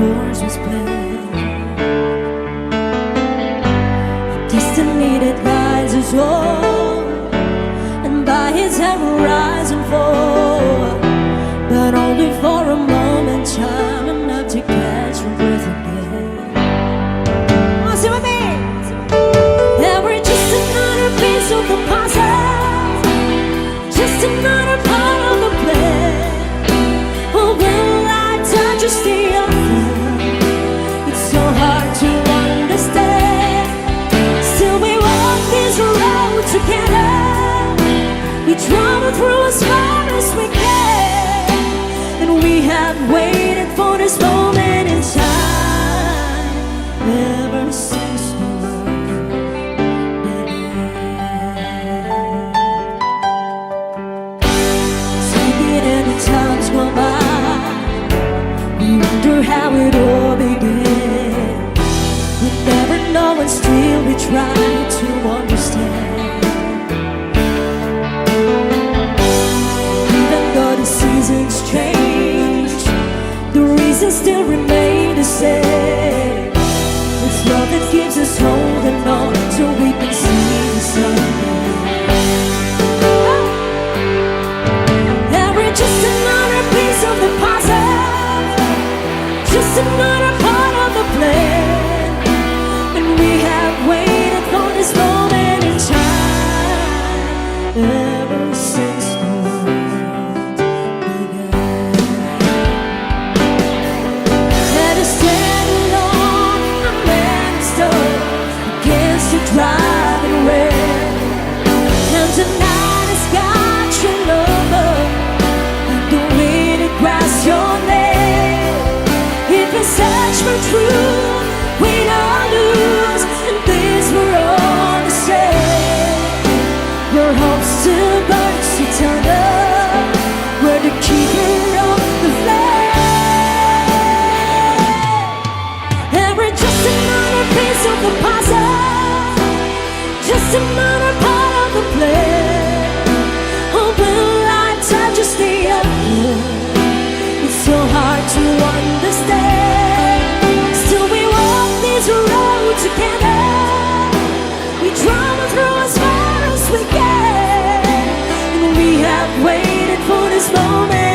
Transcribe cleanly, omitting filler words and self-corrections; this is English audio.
course was planned. Destiny that guides us all, and by His hand we'll rise and fall, but only for a moment, time enough to catch your breath again. Oh, sing with me. And we're just another piece of the puzzle, just another part of the plan. Oh, will I touch or stay up? It's so hard to understand. Still we walk this road together. We travel through as far as we can, and we have waited for this moment in time ever since the world began. Taking and the times go by, we wonder how it all began. We never know, and still we try to understand. The seasons change, the reasons still remain the same. It's love that keeps us holding on till we can see the sun. And we're just another piece of the puzzle, just another part of the plan. And we have waited for this moment in time ever since the world. Driving red, and tonight has got your number, and the way to grasp your name. If we search for truth, we don't lose, and this we're all the same. Your hope still burns eternal, we're the keeper of the flame. And we're just another piece of the puzzle, just another part of the plan. Oh, will I touch or stay up here? It's so hard to understand. Still we walk this road together. We travel through as far as we can, and we have waited for this moment